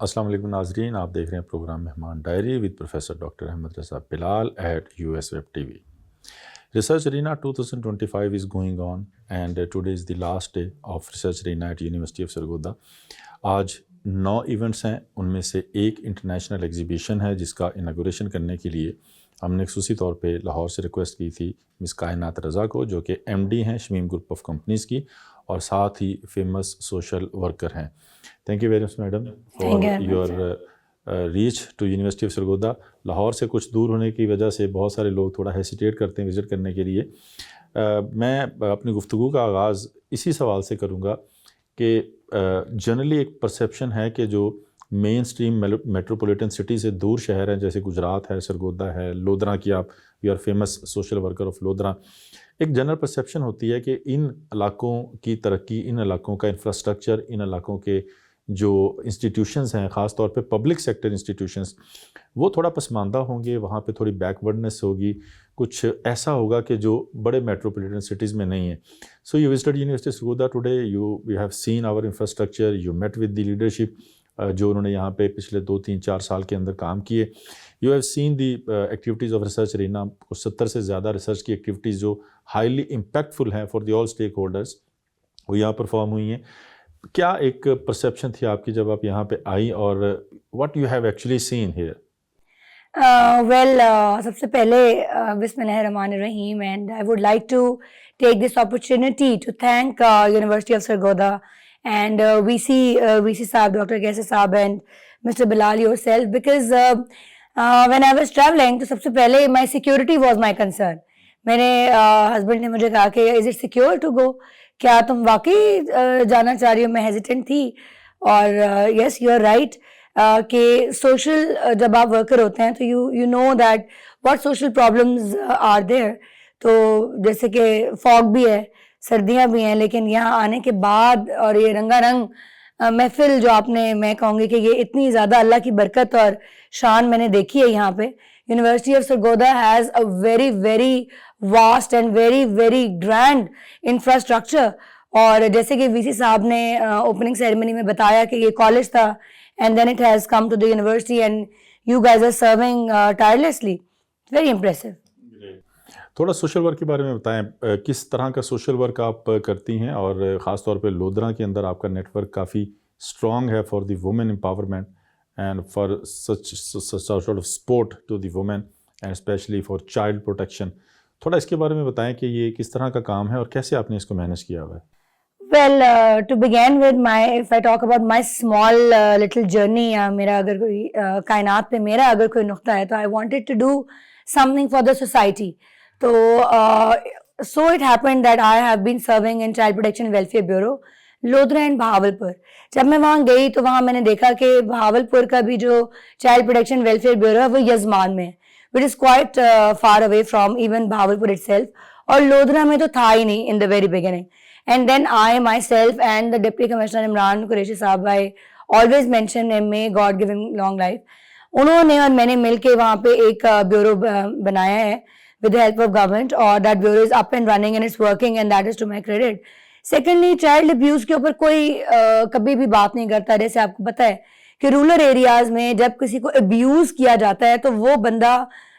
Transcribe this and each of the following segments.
السلام علیکم ناظرین، آپ دیکھ رہے ہیں پروگرام مہمان diary with professor doctor Ahmad Raza Bilal at US Web TV. Research Arena 2025 is going on and today is the last day of Research Arena at University of Sargodha. آج 9 ایونٹس ہیں، ان میں سے ایک انٹرنیشنل ایگزیبیشن ہے جس کا اناگوریشن کرنے کے لیے ہم نے خصوصی طور پہ لاہور سے ریکویسٹ کی تھی مس کائنات رضا کو، جو کہ MD ہیں شمیم گروپ آف کمپنیز کی اور ساتھ ہی فیمس سوشل ورکر ہیں. Thank you very much madam for your reach to university of Sargodha. Lahore سے کچھ دور ہونے کی وجہ سے بہت سارے لوگ تھوڑا ہیسیٹیٹ کرتے ہیں وزٹ کرنے کے لیے. میں اپنی گفتگو کا آغاز اسی سوال سے کروں گا کہ جنرلی ایک پرسیپشن ہے کہ جو مین سٹریم میٹروپولیٹن سٹی سے دور شہر ہیں جیسے گجرات ہے، سرگودا ہے، لودھرا کی آپ you are famous social worker of Lodhra, ایک جنرل پرسیپشن ہوتی ہے کہ ان علاقوں کی ترقی، ان علاقوں کا انفراسٹرکچر، ان علاقوں کے جو انسٹیٹیوشنز ہیں خاص طور پہ پبلک سیکٹر انسٹیٹیوشنز، وہ تھوڑا پسماندہ ہوں گے، وہاں پہ تھوڑی بیکورڈنس ہوگی، کچھ ایسا ہوگا کہ جو بڑے میٹروپولیٹن سٹیز میں نہیں ہے. So you visited university Sargodha today, you have seen our infrastructure, you met with the leadership جو انہوں نے یہاں پہ پچھلے 2-3-4 سال کے اندر کام کیے. You have seen the activities of research arena, 70 سے زیادہ ریسرچ کی ایکٹیویٹیز جو ہائیلی امپیکٹفل ہیں for the all stakeholders, وہ یہاں پرفارم ہوئی ہیں. کیا ایک پرسیپشن تھی آپ کی جب آپ یہاں پہ آئی، اور what you have actually seen here? سب سے پہلے بسم اللہ الرحمن الرحیم، and I would like to take this opportunity to thank university of Sargodha and VC صاحب, Dr. Kaisar صاحب and Mr. Bilal yourself, because when I was traveling تو سب سے پہلے my security was my concern. میرے ہسبینڈ نے مجھے کہا کہ is it secure to go؟ کیا تم واقعی جانا چاہ رہی ہو؟ میں hesitant تھی، اور yes you are right کہ سوشل جب آپ ورکر ہوتے ہیں تو you know that what social problems are there. تو جیسے کہ فاگ بھی ہے، سردیاں بھی ہیں، لیکن یہاں آنے کے بعد اور یہ رنگا رنگ محفل جو آپ نے، میں کہوں گی کہ یہ اتنی زیادہ اللہ کی برکت اور شان میں نے دیکھی ہے یہاں پہ. University of Sargodha has a very very vast and very very grand infrastructure. اور جیسے کہ VC صاحب نے اوپننگ سیریمنی میں بتایا کہ یہ کالج تھا and then it has come to the university and you guys are serving tirelessly. Very impressive. تھوڑا سوشل ورک کے بارے میں بتائیں، کس طرح کا سوشل ورک آپ کرتی ہیں، اور خاص طور پہ لودھرا کے اندر آپ کا نیٹ ورک کافی اسٹرانگ ہے for the women empowerment and for such sort of support to the women and especially for child protection. تھوڑا اس کے بارے میں بتائیں کہ یہ کس طرح کا کام ہے اور کیسے آپ نے اس کو مینیج کیا ہوا ہے. Well, to begin with if I talk about my small little journey, میرا اگر کوئی کائنات پہ میرا اگر کوئی نقطہ ہے تو I wanted to do something for the society. تو so it happened that I have been serving in Child Protection Welfare Bureau, Lodhra and Bahawalpur. جب میں وہاں گئی تو وہاں میں نے دیکھا کہ بہاولپور کا بھی جو چائلڈ پروٹیکشن ویلفیئر بیورو ہے وہ یزمان میں ہے, which is quite far away from even Bahawalpur itself. اور لودھرا میں تو تھا ہی نہیں in the very beginning. And then I myself and the Deputy Commissioner Imran Qureshi صاحب, I always mention him, may God give him long life. انہوں نے اور میں نے مل کے وہاں پہ ایک بیورو بنایا ہے with the help of government, اور that bureau is up and running and it's working and that is to my credit. Secondly, child abuse کے اوپر کوئی کبھی بھی بات نہیں کرتا. جیسے آپ کو پتہ ہے کہ رورل ایریاز میں جب کسی کو ابیوز کیا جاتا ہے تو وہ بندہ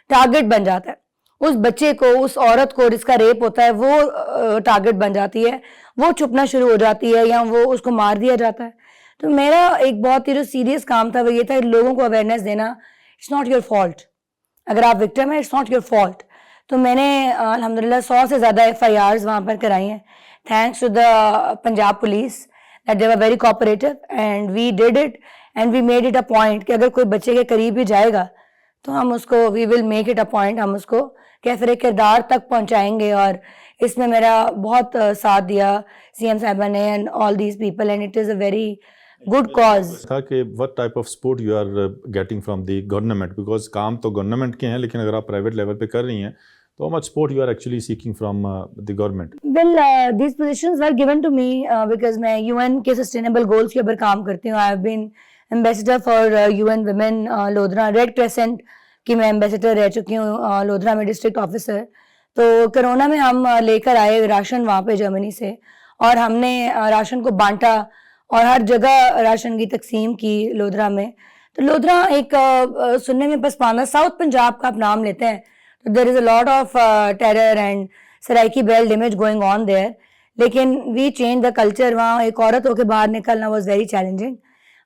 ٹارگٹ بن جاتا ہے. اس بچے کو، اس عورت کو جس کا ریپ ہوتا ہے وہ ٹارگٹ بن جاتی ہے، وہ چھپنا شروع ہو جاتی ہے یا وہ اس کو مار دیا جاتا ہے. تو میرا ایک بہت ہی جو سیریس کام تھا وہ یہ تھا لوگوں کو اویئرنیس دینا. اٹس ناٹ یور فالٹ، اگر آپ وکٹم ہیں اٹس ناٹ یور فالٹ. تو میں نے الحمدللہ 100 سے زیادہ FIRs وہاں پر کرائی ہیں, thanks to the Punjab police that they were very cooperative and we did it and we made it a point کہ اگر کوئی بچے کے قریب بھی جائے گا تو ہم اس کو we will make it a point, ہم اس کو کیفر کردار تک پہنچائیں گے. اور اس میں میرا بہت ساتھ دیا CM صاحبہ نے and all these people, and it is a very good cause. تھا کہ what type of support you are getting from the government, because کام تو گورنمنٹ کے ہیں لیکن اگر آپ پرائیویٹ لیول پہ کر رہی ہیں تو how much support you are actually seeking from the government? Well, these positions were given to me because میں UN کے sustainable goals کے اوپر کام کرتی ہوں. I have been ambassador for UN Women Lodhra, red crescent کی میں ambassador رہ چکی ہوں لودھرا میں ڈسٹرکٹ آفیسر. تو کرونا میں ہم لے کر آئے راشن وہاں پہ جرمنی سے, اور ہم نے راشن کو بانٹا اور ہر جگہ راشن کی تقسیم کی لودھرا میں. تو لودھرا ایک سننے میں بس پانا ساؤتھ پنجاب کا آپ نام لیتے ہیں تو there is a lot of terror and Saraiki belt image going on there. لیکن وی چینج دا کلچر. وہاں ایک عورت ہو کے باہر نکلنا واز ویری چیلنجنگ.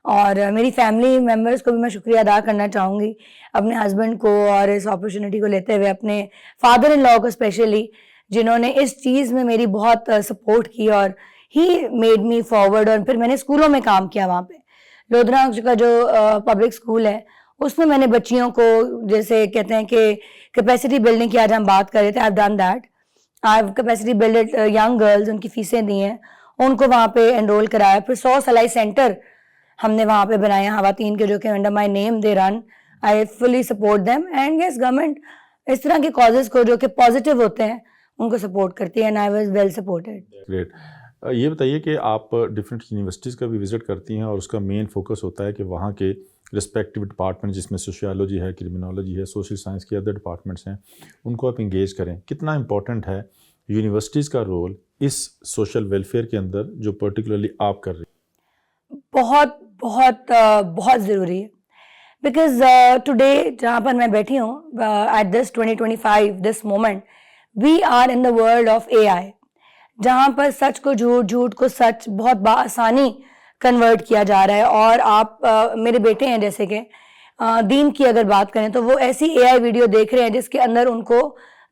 اور میری فیملی ممبرس کو بھی میں شکریہ ادا کرنا چاہوں گی, اپنے ہسبینڈ کو اور اس اپرچونیٹی کو لیتے ہوئے, اپنے فادر ان لا کو اسپیشلی, جنہوں نے اس چیز میں میری بہت سپورٹ کی اور ہی میڈ می فارورڈ. اور پھر میں نے اسکولوں میں کام کیا وہاں پہ. لودھرا کا جو پبلک اسکول ہے اس میں نے بچیوں کو, جیسے کہتے ہیں کہ کیپیسٹی بلڈنگ کی آج ہم بات کر رہے تھے, I have done that. I have capacity build young girls, ان کی فیسیں دی ہیں, ان کو وہاں پہ انرول کرایا. پھر 100 سلائی سینٹر ہم نے وہاں پہ بنایا خواتین کے, جو کہ under my name they run. I fully support them. And yes, government اس طرح کے کازز کو جو کہ پازیٹیو ہوتے ہیں ان کو سپورٹ کرتی ہے. And I was well supported. Great. یہ بتائیے کہ آپ ڈفرینٹ یونیورسٹیز کا بھی وزٹ کرتی ہیں اور اس کا مین فوکس ہوتا ہے کہ وہاں کے رسپیکٹیو ڈپارٹمنٹ, جس میں سوشیالوجی ہے, کرمنالوجی ہے, سوشل سائنس کے ادر ڈپارٹمنٹس ہیں, ان کو آپ انگیج کریں. کتنا امپورٹنٹ ہے یونیورسٹیز کا رول اس سوشل ویلفیئر کے اندر جو پرٹیکولرلی آپ کر رہی ہیں؟ بہت بہت بہت ضروری ہے. بیکاز ٹوڈے جہاں پر میں بیٹھی ہوں, at this 2025 this moment, we are in the world of AI, جہاں پر سچ کو جھوٹ, جھوٹ کو سچ بہت بآسانی کنورٹ کیا جا رہا ہے. اور آپ میرے بیٹے ہیں, جیسے کہ دین کی اگر بات کریں تو وہ ایسی AI ویڈیو دیکھ رہے ہیں جس کے اندر ان کو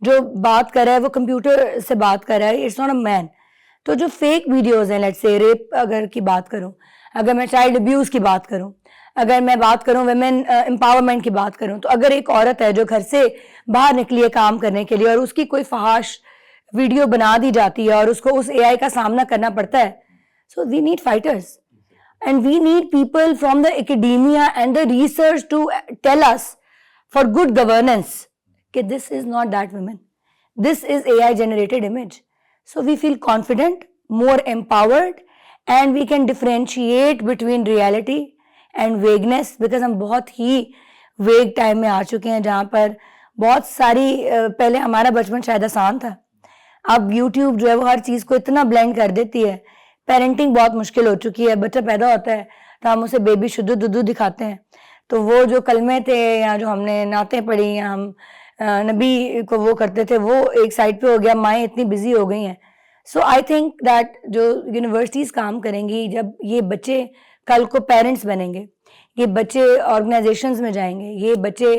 جو بات کر رہا ہے وہ کمپیوٹر سے بات کر رہا ہے, اٹس ناٹ اے مین. تو جو فیک ویڈیوز ہیں, لیٹس سے ریپ اگر کی بات کروں, اگر میں چائلڈ ابیوز کی بات کروں, اگر میں بات کروں ویمن امپاورمنٹ کی بات کروں, تو اگر ایک عورت ہے جو گھر سے باہر نکلی ہے کام کرنے کے لیے اور اس کی کوئی فحش ویڈیو بنا دی جاتی ہے اور اس کو اس AI کا سامنا کرنا پڑتا ہے, so we need fighters and we need people from the academia and the research to tell us for good governance کہ this is not that women, this is AI generated image. So we feel confident, more empowered, and we can differentiate between reality and vagueness, because ہم بہت ہی ویگ time میں آ چکے ہیں جہاں پر بہت ساری پہلے ہمارا بچپن شاید آسان تھا, اب یوٹیوب جو ہے وہ ہر چیز کو اتنا بلینڈ کر دیتی ہے. پیرنٹنگ بہت مشکل ہو چکی ہے. بچہ پیدا ہوتا ہے تو ہم اسے بیبی شدو دودو دکھاتے ہیں, تو وہ جو کلمے تھے یا جو ہم نے نعتیں پڑھی یا ہم نبی کو وہ کرتے تھے, وہ ایک سائڈ پہ ہو گیا. مائیں اتنی بزی ہو گئی ہیں. سو آئی تھنک دیٹ جو یونیورسٹیز کام کریں گی, جب یہ بچے کل کو پیرنٹس بنیں گے, یہ بچے آرگنائزیشنز میں جائیں گے, یہ بچے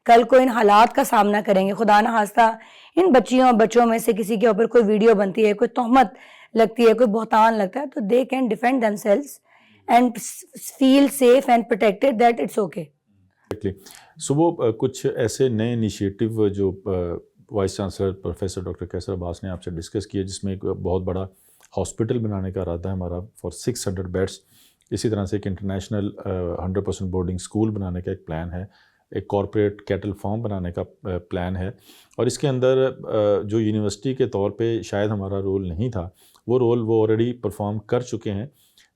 کل کو ان حالات کا سامنا کریں گے, خدا نہ خواستہ ان بچیوں اور بچوں میں سے کسی کے اوپر کوئی ویڈیو بنتی ہے, کوئی تہمت لگتی ہے, کوئی بہتان لگتا ہے, تو they can defend themselves and feel safe and protected that it's okay. So وہ کچھ ایسے نئے انیشیٹو جو وائس چانسلر پروفیسر ڈاکٹر کیسر عباس نے آپ سے ڈسکس کیا, جس میں ایک بہت بڑا ہاسپٹل بنانے کا ارادہ ہے ہمارا فار 600 بیڈس. اسی طرح سے ایک انٹرنیشنل 100% بورڈنگ اسکول بنانے کا ایک پلان ہے, ایک کارپوریٹ کیٹل فارم بنانے کا پلان ہے, اور اس کے اندر جو یونیورسٹی کے طور پہ شاید ہمارا رول نہیں تھا, وہ رول وہ آلریڈی پرفارم کر چکے ہیں.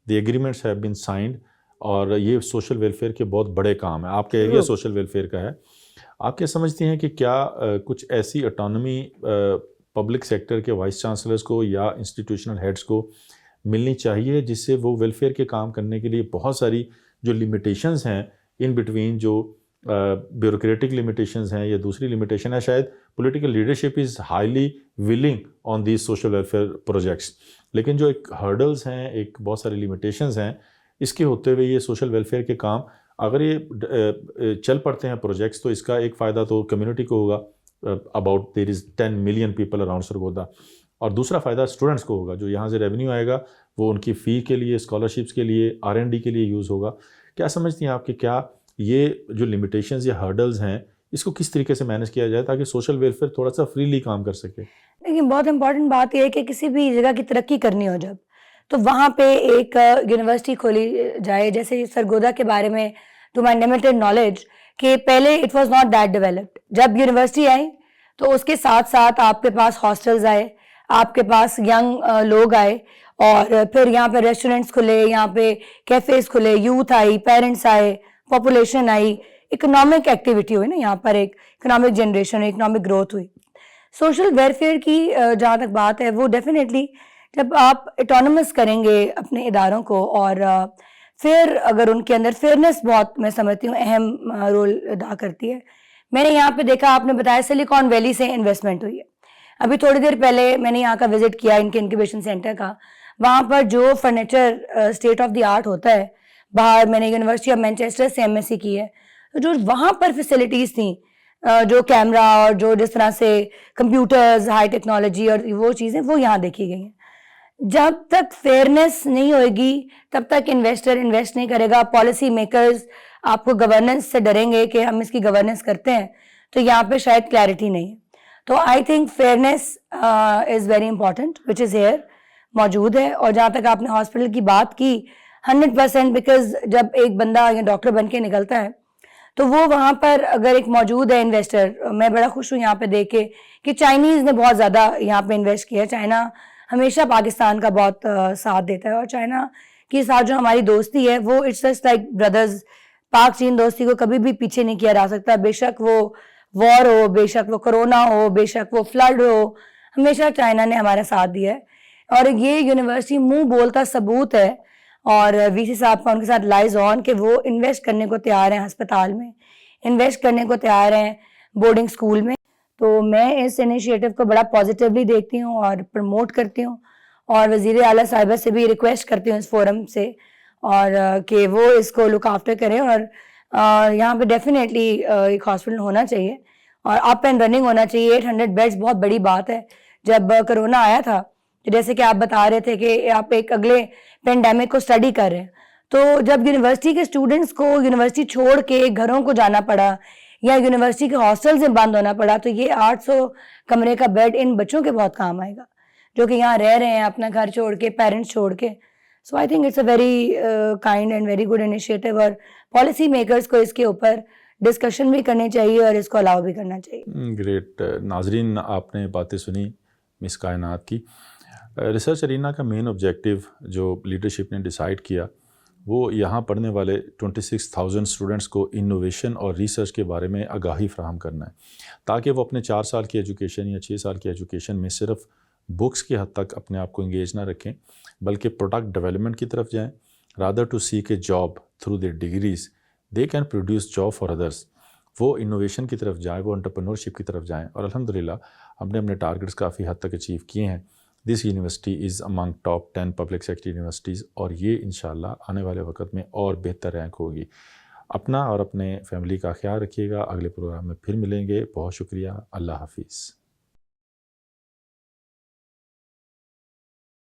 دی ایگریمنٹس ہیو بین سائنڈ, اور یہ سوشل ویلفیئر کے بہت بڑے کام ہیں. آپ کا ایریا سوشل ویلفیئر کا ہے. آپ کیا سمجھتی ہیں کہ کیا کچھ ایسی اٹانومی پبلک سیکٹر کے وائس چانسلرز کو یا انسٹیٹیوشنل ہیڈز کو ملنی چاہیے, جس سے وہ ویلفیئر کے کام کرنے کے لیے بہت ساری جو لمیٹیشنز ہیں ان بٹوین, جو بیوروکریٹک لمیٹیشنز ہیں یا دوسری لمیٹیشن ہے, شاید political leadership is highly ولنگ on these social welfare projects, لیکن جو ایک ہرڈلز ہیں, ایک بہت ساری لمیٹیشنز ہیں, اس کے ہوتے ہوئے یہ سوشل ویلفیئر کے کام اگر یہ چل پڑتے ہیں پروجیکٹس, تو اس کا ایک فائدہ تو کمیونٹی کو ہوگا, about there is 10 million people around Sargodha, اور دوسرا فائدہ اسٹوڈنٹس کو ہوگا, جو یہاں سے ریونیو آئے گا وہ ان کی فی کے لیے, اسکالرشپس کے لیے, R&D کے لیے یوز ہوگا. کیا سمجھتی ہیں آپ کہ کیا یہ جو لمیٹیشنز یا ہرڈلز ہیں اس کو کس طریقے سے مینیج کیا جائے تاکہ سوشل ویلفیئر تھوڑا سا فریلی کام کر سکے؟ لیکن بہت امپورٹنٹ بات یہ ہے کہ کسی بھی جگہ کی ترقی کرنی ہو جب, تو وہاں پہ ایک یونیورسٹی کھولی جائے. جیسے سرگودا کے بارے میں ٹو مائی لمیٹڈ نالج کہ پہلے it was not that developed. جب یونیورسٹی آئی تو اس کے ساتھ ساتھ آپ کے پاس ہاسٹلز آئے, آپ کے پاس ینگ لوگ آئے, اور پھر یہاں پہ ریسٹورینٹس کھلے, یہاں پہ کیفیز کھلے, یوتھ آئی, پیرنٹس آئے, پاپولیشن آئی, اکنامک ایکٹیویٹی ہوئی نا یہاں پر, ایک اکنامک جنریشن, اکنامک گروتھ ہوئی. سوشل ویلفیئر کی جہاں تک بات ہے وہ ڈیفینیٹلی جب آپ اٹونومس کریں گے اپنے اداروں کو, اور پھر اگر ان کے اندر فیئرنیس بہت میں سمجھتی ہوں اہم رول ادا کرتی ہے. میں نے یہاں پہ دیکھا, آپ نے بتایا سلیکان ویلی سے انویسٹمنٹ ہوئی ہے. ابھی تھوڑی دیر پہلے میں نے یہاں کا وزٹ کیا ان کے انکیوبیشن سینٹر کا. وہاں پر جو furniture state of the art ہوتا ہے, باہر میں نے یونیورسٹی آف مینچیسٹر سے MSc کی ہے, تو جو وہاں پر فیسلٹیز تھیں, جو کیمرہ اور جو جس طرح سے کمپیوٹرز, ہائی ٹیکنالوجی اور وہ چیزیں, وہ یہاں دیکھی گئی ہیں. جب تک فیئرنیس نہیں ہوئے گی تب تک انویسٹر انویسٹ نہیں کرے گا. پالیسی میکرز آپ کو گورننس سے ڈریں گے کہ ہم اس کی گورننس کرتے ہیں, تو یہاں پہ شاید کلیئرٹی نہیں ہے. تو I think fairness is very important which is here, موجود ہے. اور جہاں تک آپ نے ہاسپٹل کی بات کی, 100%, بیکاز جب ایک بندہ یا ڈاکٹر بن کے نکلتا ہے تو وہ وہاں پر اگر ایک موجود ہے انویسٹر, میں بڑا خوش ہوں یہاں پہ دیکھ کے کہ چائنیز نے بہت زیادہ یہاں پہ انویسٹ کیا ہے. چائنا ہمیشہ پاکستان کا بہت ساتھ دیتا ہے, اور چائنا کے ساتھ جو ہماری دوستی ہے وہ اٹس جسٹ لائک بردرز. پاک چین دوستی کو کبھی بھی پیچھے نہیں کیا جا سکتا, بے شک وہ وار ہو, بے شک وہ کرونا ہو, بے شک وہ فلڈ ہو, ہمیشہ چائنا نے ہمارا ساتھ دیا ہے. اور یہ یونیورسٹی منہ بولتا ثبوت ہے, اور VC صاحب کا ان کے ساتھ لائز آن کہ وہ انویسٹ کرنے کو تیار ہیں ہسپتال میں, انویسٹ کرنے کو تیار ہیں بورڈنگ اسکول میں. تو میں اس انیشیٹو کو بڑا پازیٹیولی دیکھتی ہوں اور پروموٹ کرتی ہوں, اور وزیر اعلیٰ صاحبہ سے بھی ریکویسٹ کرتی ہوں اس فورم سے, اور کہ وہ اس کو لک آفٹر کریں. اور یہاں پہ ڈیفینیٹلی ایک ہاسپٹل ہونا چاہیے اور اپ اینڈ رننگ ہونا چاہیے. 800 بیڈس بہت بڑی بات ہے. جب کرونا آیا تھا, جیسے کہ آپ بتا رہے تھے کہ آپ ایک اگلے پینڈیمک کو اسٹڈی کر رہے ہیں, تو جب یونیورسٹی کے اسٹوڈنٹس کو یونیورسٹی چھوڑ کے گھروں کو جانا پڑا یا یونیورسٹی کے ہاسٹل سے بند ہونا پڑا, تو یہ 800 کمرے کا بیڈ ان بچوں کے بہت کام آئے گا جو کہ یہاں رہ رہے ہیں اپنا گھر چھوڑ کے, پیرنٹس چھوڑ کے. So I think it's a very kind and very good initiative, اور پالیسی میکرز کو اس کے اوپر ڈسکشن بھی کرنی چاہیے اور اس کو الاؤ بھی کرنا چاہیے. گریٹ. ناظرین, آپ نے باتیں سنی مس کائنات کی. ریسرچ ارینا کا مین آبجیکٹیو جو لیڈرشپ نے ڈیسائیڈ کیا وہ یہاں پڑھنے والے 26,000 اسٹوڈنٹس کو انوویشن اور ریسرچ کے بارے میں آگاہی فراہم کرنا ہے, تاکہ وہ اپنے 4 سال کی ایجوکیشن یا 6 سال کی ایجوکیشن میں صرف بکس کی حد تک اپنے آپ کو انگیج نہ رکھیں, بلکہ پروڈکٹ ڈیولپمنٹ کی طرف جائیں. Rather to seek a job through their degrees they can produce job for others. وہ انوویشن کی طرف جائیں, وہ انٹرپرنورشپ کی طرف جائیں, اور الحمدللہ ہم نے اپنے ٹارگٹس کافی حد تک اچیو کیے ہیں. This university is Umang top 10 public sector universities, اور یہ انشاءاللہ آنے والے وقت میں اور بہتر رینک ہوگی. اپنا اور اپنے فیملی کا خیال رکھیے گا. اگلے پروگرام میں پھر ملیں گے. بہت شکریہ. اللہ حافظ.